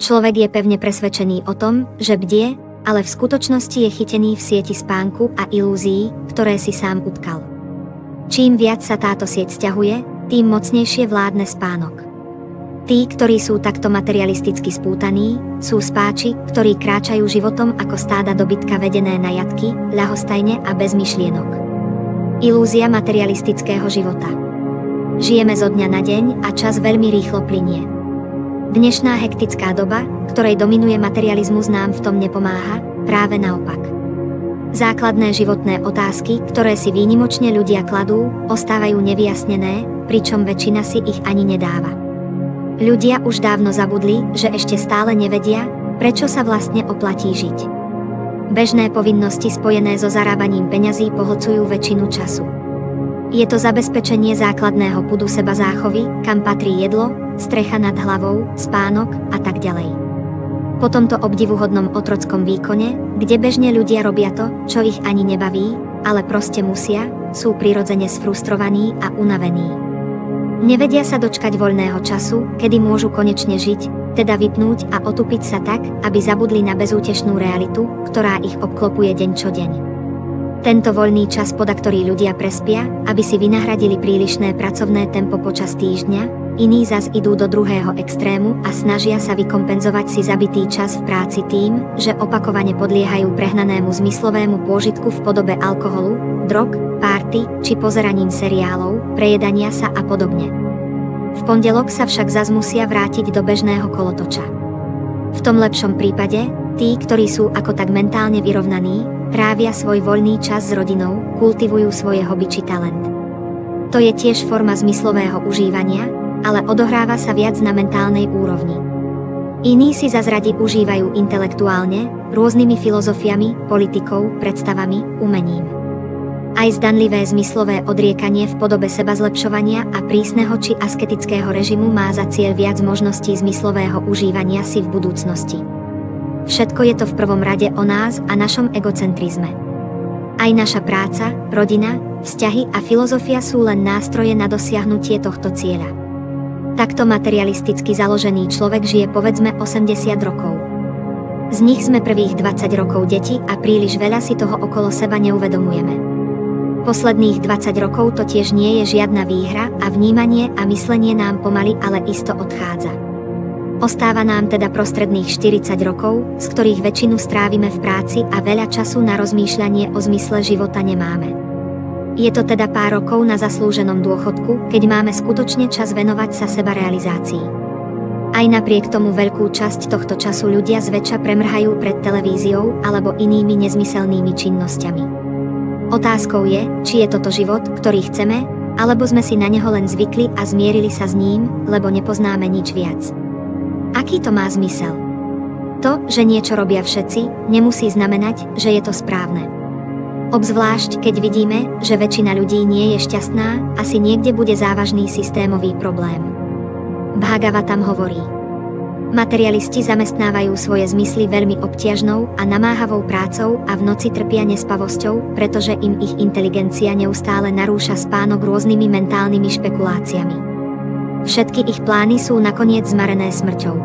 Človek je pevne presvedčený o tom, že bdie, ale v skutočnosti je chytený v sieti spánku a ilúzií, ktoré si sám utkal. Čím viac sa táto sieť sťahuje, tým mocnejšie vládne spánok. Tí, ktorí sú takto materialisticky spútaní, sú spáči, ktorí kráčajú životom ako stáda dobytka vedené na jatky, ľahostajne a bez myšlienok. Ilúzia materialistického života. Žijeme zo dňa na deň a čas veľmi rýchlo plynie. Dnešná hektická doba, ktorej dominuje materializmus, nám v tom nepomáha, práve naopak. Základné životné otázky, ktoré si výnimočne ľudia kladú, ostávajú nevyjasnené, pričom väčšina si ich ani nedáva. Ľudia už dávno zabudli, že ešte stále nevedia, prečo sa vlastne oplatí žiť. Bežné povinnosti spojené so zarábaním peňazí pohlcujú väčšinu času. Je to zabezpečenie základného pudu seba záchovy, kam patrí jedlo, strecha nad hlavou, spánok a tak ďalej. Po tomto obdivuhodnom otrockom výkone, kde bežne ľudia robia to, čo ich ani nebaví, ale proste musia, sú prirodzene sfrustrovaní a unavení. Nevedia sa dočkať voľného času, kedy môžu konečne žiť, teda vypnúť a otupiť sa tak, aby zabudli na bezútešnú realitu, ktorá ich obklopuje deň čo deň. Tento voľný čas, poda ktorý ľudia prespia, aby si vynahradili prílišné pracovné tempo počas týždňa, iní zas idú do druhého extrému a snažia sa vykompenzovať si zabitý čas v práci tým, že opakovane podliehajú prehnanému zmyslovému pôžitku v podobe alkoholu, drog, párty či pozeraním seriálov, prejedania sa a podobne. V pondelok sa však zas musia vrátiť do bežného kolotoča. V tom lepšom prípade, tí, ktorí sú ako tak mentálne vyrovnaní, trávia svoj voľný čas s rodinou, kultivujú svoje hobby či talent. To je tiež forma zmyslového užívania, ale odohráva sa viac na mentálnej úrovni. Iní si zas radi užívajú intelektuálne, rôznymi filozofiami, politikou, predstavami, umením. Aj zdanlivé zmyslové odriekanie v podobe sebazlepšovania a prísneho či asketického režimu má za cieľ viac možností zmyslového užívania si v budúcnosti. Všetko je to v prvom rade o nás a našom egocentrizme. Aj naša práca, rodina, vzťahy a filozofia sú len nástroje na dosiahnutie tohto cieľa. Takto materialisticky založený človek žije povedzme 80 rokov. Z nich sme prvých 20 rokov deti a príliš veľa si toho okolo seba neuvedomujeme. Posledných 20 rokov to tiež nie je žiadna výhra a vnímanie a myslenie nám pomaly ale isto odchádza. Ostáva nám teda prostredných 40 rokov, z ktorých väčšinu strávime v práci a veľa času na rozmýšľanie o zmysle života nemáme. Je to teda pár rokov na zaslúženom dôchodku, keď máme skutočne čas venovať sa sebarealizácii. Aj napriek tomu veľkú časť tohto času ľudia zväčša premrhajú pred televíziou alebo inými nezmyselnými činnosťami. Otázkou je, či je toto život, ktorý chceme, alebo sme si na neho len zvykli a zmierili sa s ním, lebo nepoznáme nič viac. Aký to má zmysel? To, že niečo robia všetci, nemusí znamenať, že je to správne. Obzvlášť, keď vidíme, že väčšina ľudí nie je šťastná, asi niekde bude závažný systémový problém. Bhagavatam hovorí: materialisti zamestnávajú svoje zmysly veľmi obťažnou a namáhavou prácou a v noci trpia nespavosťou, pretože im ich inteligencia neustále narúša spánok rôznymi mentálnymi špekuláciami. Všetky ich plány sú nakoniec zmarené smrťou.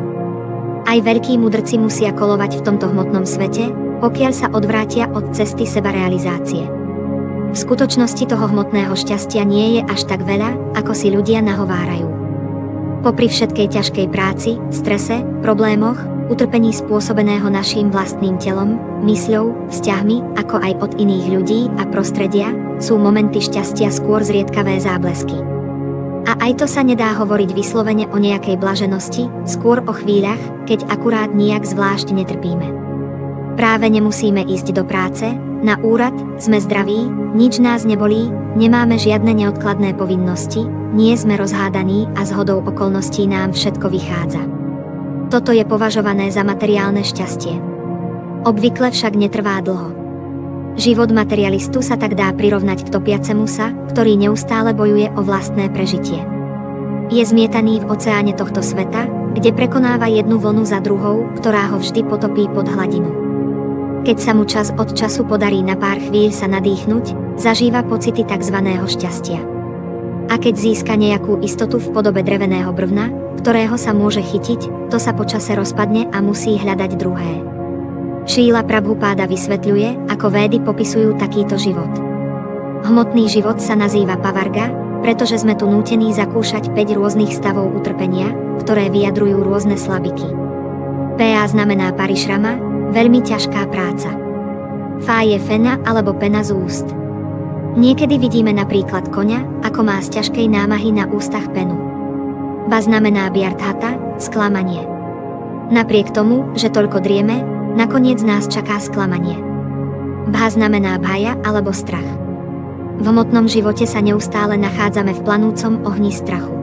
Aj veľkí mudrci musia kolovať v tomto hmotnom svete, pokiaľ sa odvrátia od cesty sebarealizácie. V skutočnosti toho hmotného šťastia nie je až tak veľa, ako si ľudia nahovárajú. Popri všetkej ťažkej práci, strese, problémoch, utrpení spôsobeného naším vlastným telom, mysľou, vzťahmi, ako aj od iných ľudí a prostredia, sú momenty šťastia skôr zriedkavé záblesky. A aj to sa nedá hovoriť vyslovene o nejakej blaženosti, skôr o chvíľach, keď akurát nijak zvlášť netrpíme. Práve nemusíme ísť do práce, na úrad, sme zdraví, nič nás nebolí, nemáme žiadne neodkladné povinnosti, nie sme rozhádaní a zhodou okolností nám všetko vychádza. Toto je považované za materiálne šťastie. Obvykle však netrvá dlho. Život materialistu sa tak dá prirovnať k topiacemu sa, ktorý neustále bojuje o vlastné prežitie. Je zmietaný v oceáne tohto sveta, kde prekonáva jednu vlnu za druhou, ktorá ho vždy potopí pod hladinu. Keď sa mu čas od času podarí na pár chvíľ sa nadýchnuť, zažíva pocity tzv. Šťastia. A keď získa nejakú istotu v podobe dreveného brvna, ktorého sa môže chytiť, to sa počase rozpadne a musí hľadať druhé. Šríla Prabhupáda vysvetľuje, ako Védy popisujú takýto život. Hmotný život sa nazýva pavarga, pretože sme tu nútení zakúšať 5 rôznych stavov utrpenia, ktoré vyjadrujú rôzne slabiky. PA znamená parišrama, veľmi ťažká práca. Fá je fena alebo pena z úst. Niekedy vidíme napríklad koňa, ako má z ťažkej námahy na ústach penu. Ba znamená biarthata, sklamanie. Napriek tomu, že toľko drieme, nakoniec nás čaká sklamanie. Bha znamená bhaja alebo strach. V hmotnom živote sa neustále nachádzame v planúcom ohni strachu.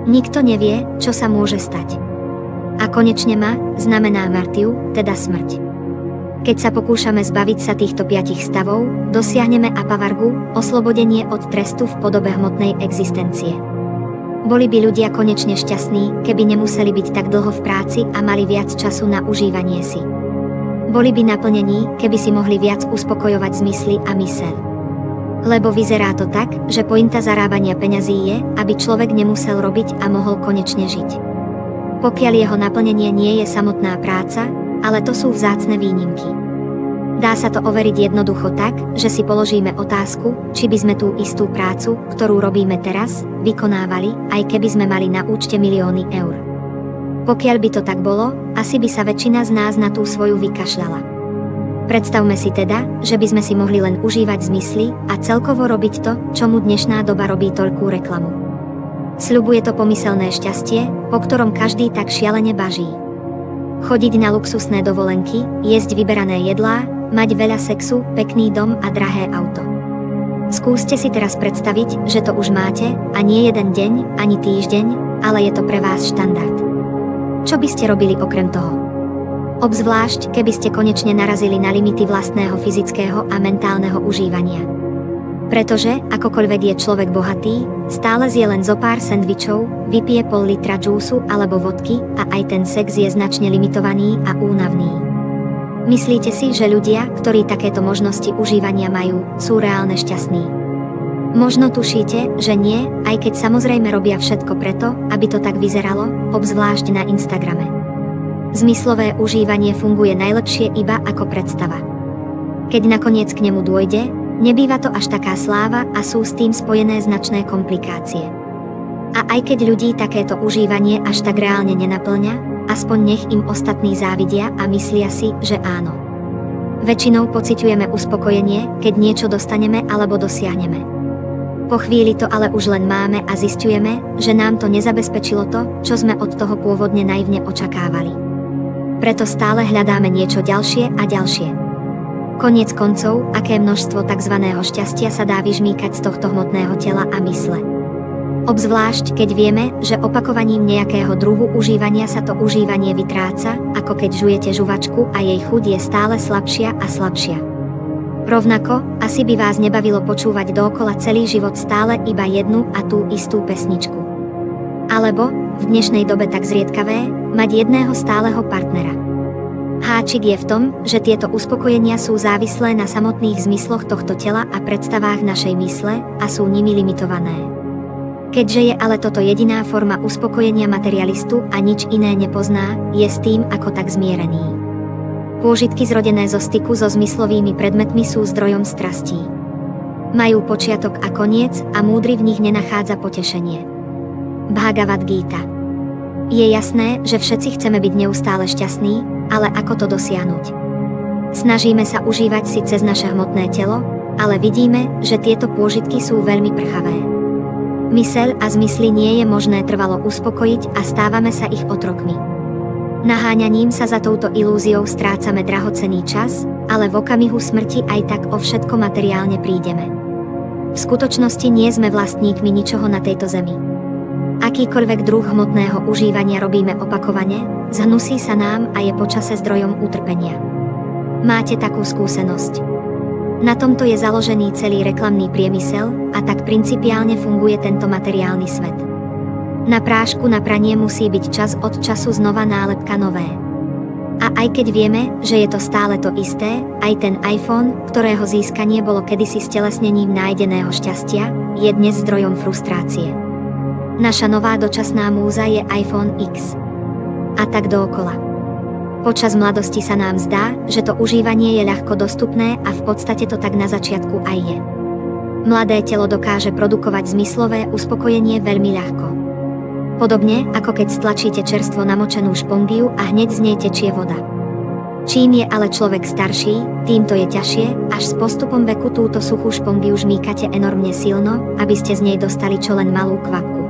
Nikto nevie, čo sa môže stať. A konečne ma znamená martiu, teda smrť. Keď sa pokúšame zbaviť sa týchto 5 stavov, dosiahneme apavargu, oslobodenie od trestu v podobe hmotnej existencie. Boli by ľudia konečne šťastní, keby nemuseli byť tak dlho v práci a mali viac času na užívanie si. Boli by naplnení, keby si mohli viac uspokojovať zmysly a myseľ. Lebo vyzerá to tak, že pointa zarábania peňazí je, aby človek nemusel robiť a mohol konečne žiť. Pokiaľ jeho naplnenie nie je samotná práca, ale to sú vzácne výnimky. Dá sa to overiť jednoducho tak, že si položíme otázku, či by sme tú istú prácu, ktorú robíme teraz, vykonávali, aj keby sme mali na účte milióny eur. Pokiaľ by to tak bolo, asi by sa väčšina z nás na tú svoju vykašľala. Predstavme si teda, že by sme si mohli len užívať zmysly a celkovo robiť to, čomu dnešná doba robí toľkú reklamu. Sľubuje to pomyselné šťastie, po ktorom každý tak šialene baží. Chodiť na luxusné dovolenky, jesť vyberané jedlá, mať veľa sexu, pekný dom a drahé auto. Skúste si teraz predstaviť, že to už máte, a nie jeden deň, ani týždeň, ale je to pre vás štandard. Čo by ste robili okrem toho? Obzvlášť, keby ste konečne narazili na limity vlastného fyzického a mentálneho užívania. Pretože, akokoľvek je človek bohatý, stále zje len zo pár sendvičov, vypije pol litra džúsu alebo vodky a aj ten sex je značne limitovaný a únavný. Myslíte si, že ľudia, ktorí takéto možnosti užívania majú, sú reálne šťastní? Možno tušíte, že nie, aj keď samozrejme robia všetko preto, aby to tak vyzeralo, obzvlášť na Instagrame. Zmyslové užívanie funguje najlepšie iba ako predstava. Keď nakoniec k nemu dôjde, nebýva to až taká sláva a sú s tým spojené značné komplikácie. A aj keď ľudí takéto užívanie až tak reálne nenapĺňa, aspoň nech im ostatní závidia a myslia si, že áno. Väčšinou pociťujeme uspokojenie, keď niečo dostaneme alebo dosiahneme. Po chvíli to ale už len máme a zisťujeme, že nám to nezabezpečilo to, čo sme od toho pôvodne naivne očakávali. Preto stále hľadáme niečo ďalšie a ďalšie. Koniec koncov, aké množstvo tzv. Šťastia sa dá vyžmýkať z tohto hmotného tela a mysle. Obzvlášť, keď vieme, že opakovaním nejakého druhu užívania sa to užívanie vytráca, ako keď žujete žuvačku a jej chuť je stále slabšia a slabšia. Rovnako, asi by vás nebavilo počúvať dookola celý život stále iba jednu a tú istú pesničku. Alebo, v dnešnej dobe tak zriedkavé, mať jedného stáleho partnera. Háčik je v tom, že tieto uspokojenia sú závislé na samotných zmysloch tohto tela a predstavách našej mysle a sú nimi limitované. Keďže je ale toto jediná forma uspokojenia materialistu a nič iné nepozná, je s tým ako tak zmierený. Pôžitky zrodené zo styku so zmyslovými predmetmi sú zdrojom strastí. Majú počiatok a koniec a múdry v nich nenachádza potešenie. Bhagavad Gita. Je jasné, že všetci chceme byť neustále šťastní, ale ako to dosiahnuť? Snažíme sa užívať si cez naše hmotné telo, ale vidíme, že tieto pôžitky sú veľmi prchavé. Myseľ a zmysly nie je možné trvalo uspokojiť a stávame sa ich otrokmi. Naháňaním sa za touto ilúziou strácame drahocenný čas, ale v okamihu smrti aj tak o všetko materiálne prídeme. V skutočnosti nie sme vlastníkmi ničoho na tejto zemi. Akýkoľvek druh hmotného užívania robíme opakovane, zhnusí sa nám a je počase zdrojom utrpenia. Máte takú skúsenosť? Na tomto je založený celý reklamný priemysel a tak principiálne funguje tento materiálny svet. Na prášku na pranie musí byť čas od času znova nálepka nové. A aj keď vieme, že je to stále to isté, aj ten iPhone, ktorého získanie bolo kedysi stelesnením nájdeného šťastia, je dnes zdrojom frustrácie. Naša nová dočasná múza je iPhone X. A tak dookola. Počas mladosti sa nám zdá, že to užívanie je ľahko dostupné a v podstate to tak na začiatku aj je. Mladé telo dokáže produkovať zmyslové uspokojenie veľmi ľahko. Podobne, ako keď stlačíte čerstvo namočenú špongiu a hneď z nej tečie voda. Čím je ale človek starší, tým to je ťažšie, až s postupom veku túto suchú špongiu žmýkate enormne silno, aby ste z nej dostali čo len malú kvapku.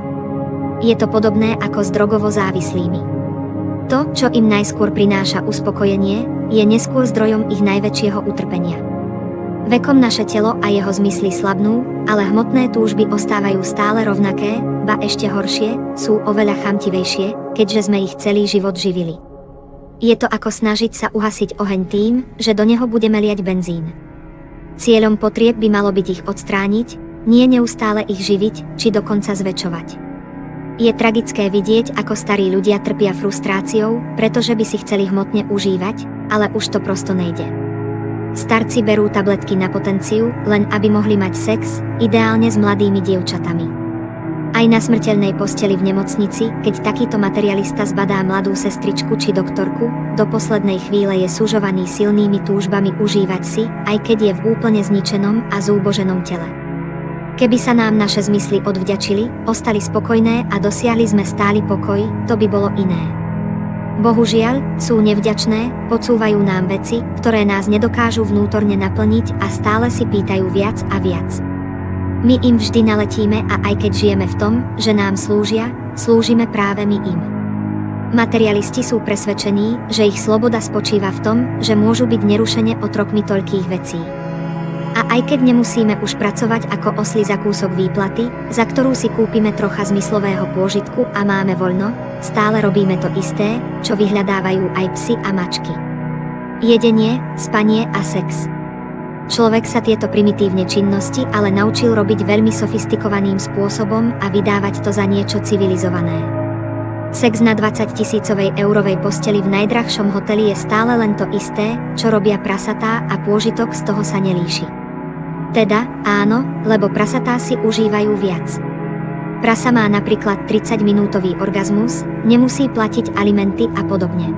Je to podobné ako s drogovo závislými. To, čo im najskôr prináša uspokojenie, je neskôr zdrojom ich najväčšieho utrpenia. Vekom naše telo a jeho zmysly slabnú, ale hmotné túžby ostávajú stále rovnaké, ba ešte horšie, sú oveľa chamtivejšie, keďže sme ich celý život živili. Je to ako snažiť sa uhasiť oheň tým, že do neho budeme liať benzín. Cieľom potrieb by malo byť ich odstrániť, nie neustále ich živiť, či dokonca zväčšovať. Je tragické vidieť, ako starí ľudia trpia frustráciou, pretože by si chceli hmotne užívať, ale už to prosto nejde. Starci berú tabletky na potenciu, len aby mohli mať sex, ideálne s mladými dievčatami. Aj na smrteľnej posteli v nemocnici, keď takýto materialista zbadá mladú sestričku či doktorku, do poslednej chvíle je sužovaný silnými túžbami užívať si, aj keď je v úplne zničenom a zúboženom tele. Keby sa nám naše zmysly odvďačili, ostali spokojné a dosiahli sme stály pokoj, to by bolo iné. Bohužiaľ, sú nevďačné, podsúvajú nám veci, ktoré nás nedokážu vnútorne naplniť a stále si pýtajú viac a viac. My im vždy naletíme a aj keď žijeme v tom, že nám slúžia, slúžime práve my im. Materialisti sú presvedčení, že ich sloboda spočíva v tom, že môžu byť nerušene otrokmi toľkých vecí. A aj keď nemusíme už pracovať ako osly za kúsok výplaty, za ktorú si kúpime trocha zmyslového pôžitku a máme voľno, stále robíme to isté, čo vyhľadávajú aj psi a mačky. Jedenie, spanie a sex. Človek sa tieto primitívne činnosti ale naučil robiť veľmi sofistikovaným spôsobom a vydávať to za niečo civilizované. Sex na 20 000 eurovej posteli v najdrahšom hoteli je stále len to isté, čo robia prasatá a pôžitok z toho sa nelíši. Teda, áno, lebo prasatá si užívajú viac. Prasa má napríklad 30-minútový orgazmus, nemusí platiť alimenty a podobne.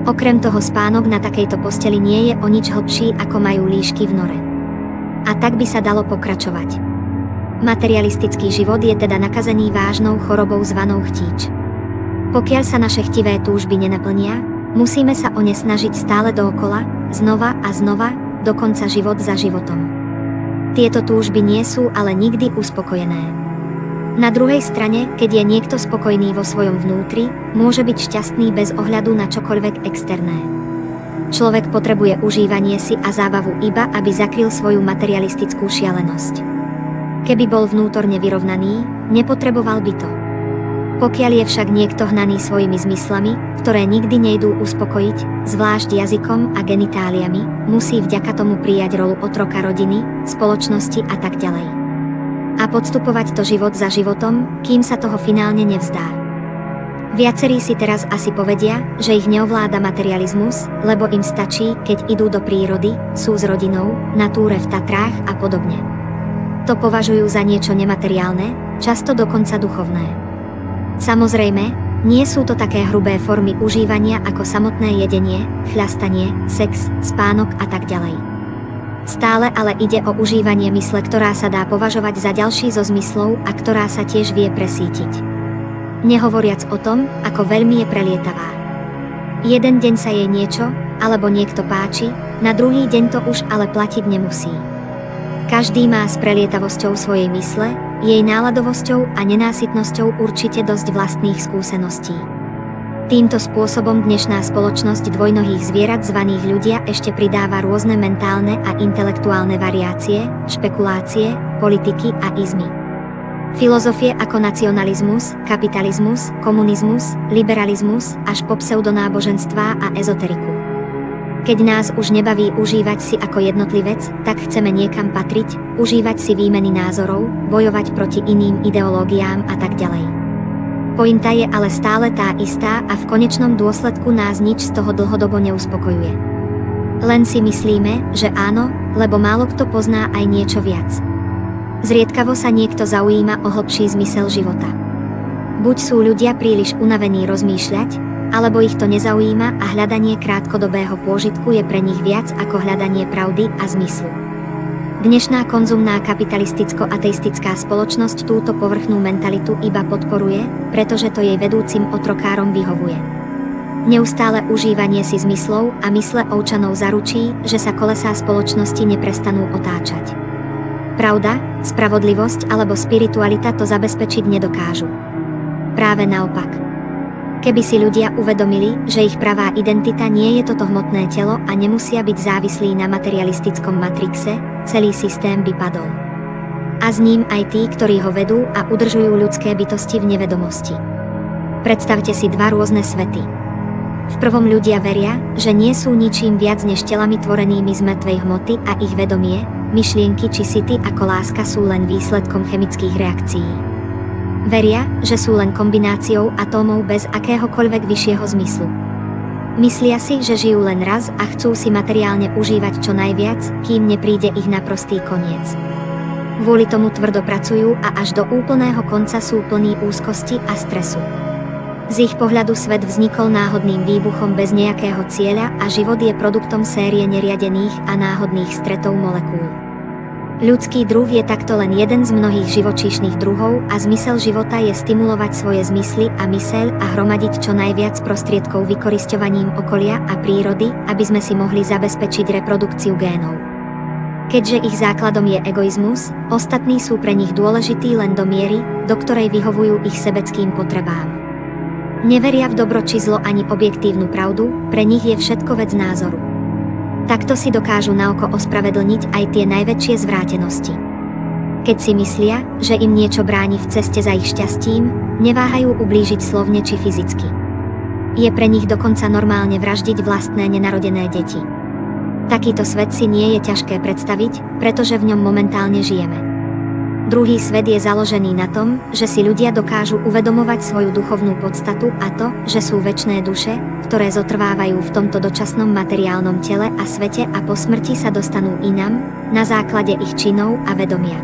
Okrem toho spánok na takejto posteli nie je o nič hlbší ako majú líšky v nore. A tak by sa dalo pokračovať. Materialistický život je teda nakazený vážnou chorobou zvanou chtíč. Pokiaľ sa naše chtivé túžby nenaplnia, musíme sa o ne snažiť stále dookola, znova a znova, dokonca život za životom. Tieto túžby nie sú ale nikdy uspokojené. Na druhej strane, keď je niekto spokojný vo svojom vnútri, môže byť šťastný bez ohľadu na čokoľvek externé. Človek potrebuje užívanie si a zábavu iba, aby zakryl svoju materialistickú šialenosť. Keby bol vnútorne vyrovnaný, nepotreboval by to. Pokiaľ je však niekto hnaný svojimi zmyslami, ktoré nikdy nejdú uspokojiť, zvlášť jazykom a genitáliami, musí vďaka tomu prijať rolu otroka rodiny, spoločnosti a tak ďalej. A podstupovať to život za životom, kým sa toho finálne nevzdá. Viacerí si teraz asi povedia, že ich neovláda materializmus, lebo im stačí, keď idú do prírody, sú s rodinou, na túre v Tatrách a podobne. To považujú za niečo nemateriálne, často dokonca duchovné. Samozrejme, nie sú to také hrubé formy užívania ako samotné jedenie, chľastanie, sex, spánok a tak ďalej. Stále ale ide o užívanie mysle, ktorá sa dá považovať za ďalší zo zmyslov a ktorá sa tiež vie presítiť. Nehovoriac o tom, ako veľmi je prelietavá. Jeden deň sa jej niečo, alebo niekto páči, na druhý deň to už ale platiť nemusí. Každý má s prelietavosťou svojej mysle, jej náladovosťou a nenásytnosťou určite dosť vlastných skúseností. Týmto spôsobom dnešná spoločnosť dvojnohých zvierat zvaných ľudia ešte pridáva rôzne mentálne a intelektuálne variácie, špekulácie, politiky a izmy. Filozofie ako nacionalizmus, kapitalizmus, komunizmus, liberalizmus až po pseudonáboženstvá a ezoteriku. Keď nás už nebaví užívať si ako jednotlivec, tak chceme niekam patriť, užívať si výmeny názorov, bojovať proti iným ideológiám a tak ďalej. Pointa je ale stále tá istá a v konečnom dôsledku nás nič z toho dlhodobo neuspokojuje. Len si myslíme, že áno, lebo málo kto pozná aj niečo viac. Zriedkavo sa niekto zaujíma o hlbší zmysel života. Buď sú ľudia príliš unavení rozmýšľať, alebo ich to nezaujíma a hľadanie krátkodobého pôžitku je pre nich viac ako hľadanie pravdy a zmyslu. Dnešná konzumná kapitalisticko-ateistická spoločnosť túto povrchnú mentalitu iba podporuje, pretože to jej vedúcim otrokárom vyhovuje. Neustále užívanie si zmyslov a mysle občanov zaručí, že sa kolesá spoločnosti neprestanú otáčať. Pravda, spravodlivosť alebo spiritualita to zabezpečiť nedokážu. Práve naopak. Keby si ľudia uvedomili, že ich pravá identita nie je toto hmotné telo a nemusia byť závislí na materialistickom matrixe, celý systém by padol. A s ním aj tí, ktorí ho vedú a udržujú ľudské bytosti v nevedomosti. Predstavte si dva rôzne svety. V prvom ľudia veria, že nie sú ničím viac než telami tvorenými z mŕtvej hmoty a ich vedomie, myšlienky či city ako láska sú len výsledkom chemických reakcií. Veria, že sú len kombináciou atómov bez akéhokoľvek vyššieho zmyslu. Myslia si, že žijú len raz a chcú si materiálne užívať čo najviac, kým nepríde ich naprostý koniec. Kvôli tomu tvrdo pracujú a až do úplného konca sú plní úzkosti a stresu. Z ich pohľadu svet vznikol náhodným výbuchom bez nejakého cieľa a život je produktom série neriadených a náhodných stretov molekúl. Ľudský druh je takto len jeden z mnohých živočíšnych druhov a zmysel života je stimulovať svoje zmysly a myseľ a hromadiť čo najviac prostriedkov vykorisťovaním okolia a prírody, aby sme si mohli zabezpečiť reprodukciu génov. Keďže ich základom je egoizmus, ostatní sú pre nich dôležití len do miery, do ktorej vyhovujú ich sebeckým potrebám. Neveria v dobro či zlo ani objektívnu pravdu, pre nich je všetko vec názoru. Takto si dokážu na oko ospravedlniť aj tie najväčšie zvrátenosti. Keď si myslia, že im niečo bráni v ceste za ich šťastím, neváhajú ublížiť slovne či fyzicky. Je pre nich dokonca normálne vraždiť vlastné nenarodené deti. Takýto svet si nie je ťažké predstaviť, pretože v ňom momentálne žijeme. Druhý svet je založený na tom, že si ľudia dokážu uvedomovať svoju duchovnú podstatu a to, že sú večné duše, ktoré zotrvávajú v tomto dočasnom materiálnom tele a svete a po smrti sa dostanú inam, na základe ich činov a vedomia.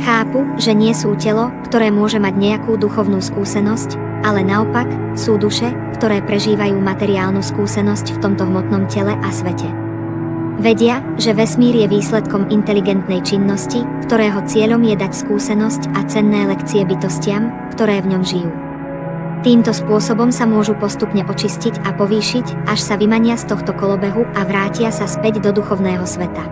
Chápu, že nie sú telo, ktoré môže mať nejakú duchovnú skúsenosť, ale naopak, sú duše, ktoré prežívajú materiálnu skúsenosť v tomto hmotnom tele a svete. Vedia, že vesmír je výsledkom inteligentnej činnosti, ktorého cieľom je dať skúsenosť a cenné lekcie bytostiam, ktoré v ňom žijú. Týmto spôsobom sa môžu postupne očistiť a povýšiť, až sa vymania z tohto kolobehu a vrátia sa späť do duchovného sveta.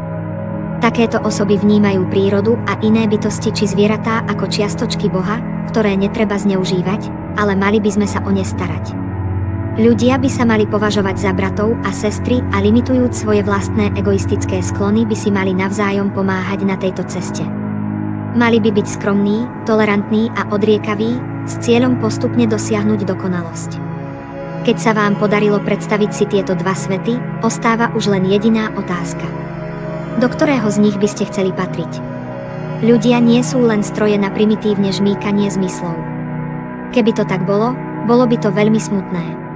Takéto osoby vnímajú prírodu a iné bytosti či zvieratá ako čiastočky Boha, ktoré netreba zneužívať, ale mali by sme sa o ne starať. Ľudia by sa mali považovať za bratov a sestry a limitujúc svoje vlastné egoistické sklony by si mali navzájom pomáhať na tejto ceste. Mali by byť skromní, tolerantní a odriekaví, s cieľom postupne dosiahnuť dokonalosť. Keď sa vám podarilo predstaviť si tieto dva svety, ostáva už len jediná otázka. Do ktorého z nich by ste chceli patriť? Ľudia nie sú len stroje na primitívne žmýkanie zmyslov. Keby to tak bolo, bolo by to veľmi smutné.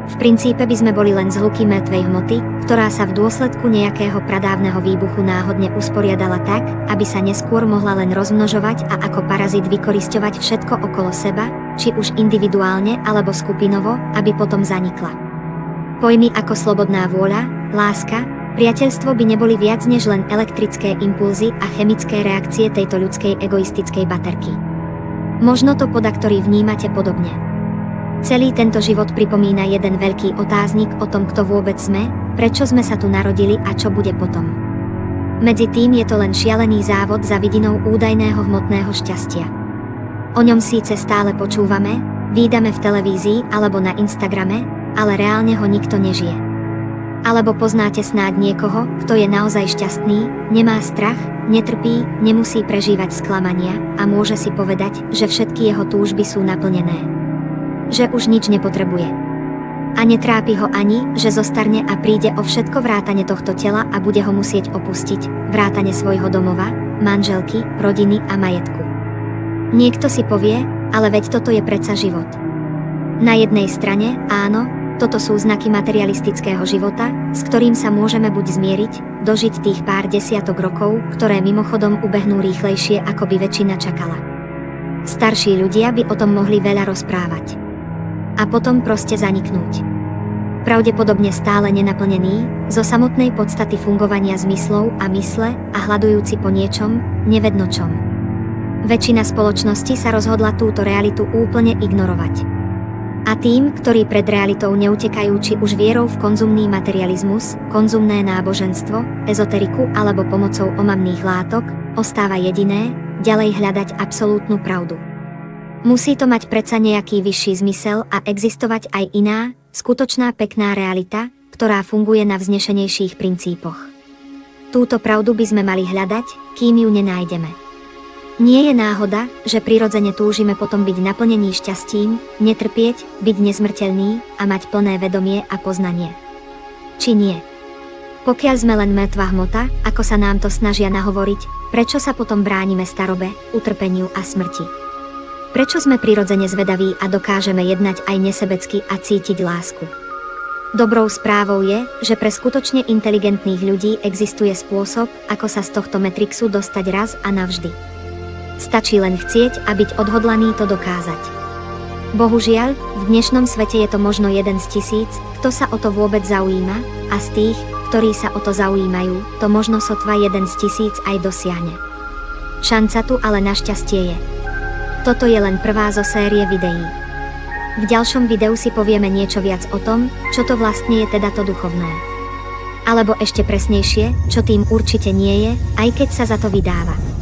V princípe by sme boli len zhluky mŕtvej hmoty, ktorá sa v dôsledku nejakého pradávneho výbuchu náhodne usporiadala tak, aby sa neskôr mohla len rozmnožovať a ako parazit vykorisťovať všetko okolo seba, či už individuálne alebo skupinovo, aby potom zanikla. Pojmy ako slobodná vôľa, láska, priateľstvo by neboli viac než len elektrické impulzy a chemické reakcie tejto ľudskej egoistickej baterky. Možno to podaktori vnímate podobne. Celý tento život pripomína jeden veľký otáznik o tom, kto vôbec sme, prečo sme sa tu narodili a čo bude potom. Medzi tým je to len šialený závod za vidinou údajného hmotného šťastia. O ňom síce stále počúvame, vídame v televízii alebo na Instagrame, ale reálne ho nikto nežije. Alebo poznáte snáď niekoho, kto je naozaj šťastný, nemá strach, netrpí, nemusí prežívať sklamania a môže si povedať, že všetky jeho túžby sú naplnené. Že už nič nepotrebuje. A netrápi ho ani, že zostarne a príde o všetko vrátane tohto tela a bude ho musieť opustiť, vrátane svojho domova, manželky, rodiny a majetku. Niekto si povie, Ale veď toto je predsa život. Na jednej strane, áno, toto sú znaky materialistického života, s ktorým sa môžeme buď zmieriť, dožiť tých pár desiatok rokov, ktoré mimochodom ubehnú rýchlejšie, ako by väčšina čakala. Starší ľudia by o tom mohli veľa rozprávať. A potom proste zaniknúť. Pravdepodobne stále nenaplnený, zo samotnej podstaty fungovania zmyslov a mysle a hľadujúci po niečom, nevedno čom. Väčšina spoločnosti sa rozhodla túto realitu úplne ignorovať. A tým, ktorí pred realitou neutekajú či už vierou v konzumný materializmus, konzumné náboženstvo, ezoteriku alebo pomocou omamných látok, ostáva jediné, ďalej hľadať absolútnu pravdu. Musí to mať predsa nejaký vyšší zmysel a existovať aj iná, skutočná pekná realita, ktorá funguje na vznešenejších princípoch. Túto pravdu by sme mali hľadať, kým ju nenájdeme. Nie je náhoda, že prirodzene túžime potom byť naplnený šťastím, netrpieť, byť nezmrteľný a mať plné vedomie a poznanie. Či nie? Pokiaľ sme len mŕtva hmota, ako sa nám to snažia nahovoriť, prečo sa potom bránime starobe, utrpeniu a smrti? Prečo sme prirodzene zvedaví a dokážeme jednať aj nesebecky a cítiť lásku? Dobrou správou je, že pre skutočne inteligentných ľudí existuje spôsob, ako sa z tohto matrixu dostať raz a navždy. Stačí len chcieť a byť odhodlaný to dokázať. Bohužiaľ, v dnešnom svete je to možno 1 z 1000, kto sa o to vôbec zaujíma, a z tých, ktorí sa o to zaujímajú, to možno sotva 1 z 1000 aj dosiahne. Šanca tu ale našťastie je. Toto je len prvá zo série videí. V ďalšom videu si povieme niečo viac o tom, čo to vlastne je teda to duchovné. Alebo ešte presnejšie, čo tým určite nie je, aj keď sa za to vydáva.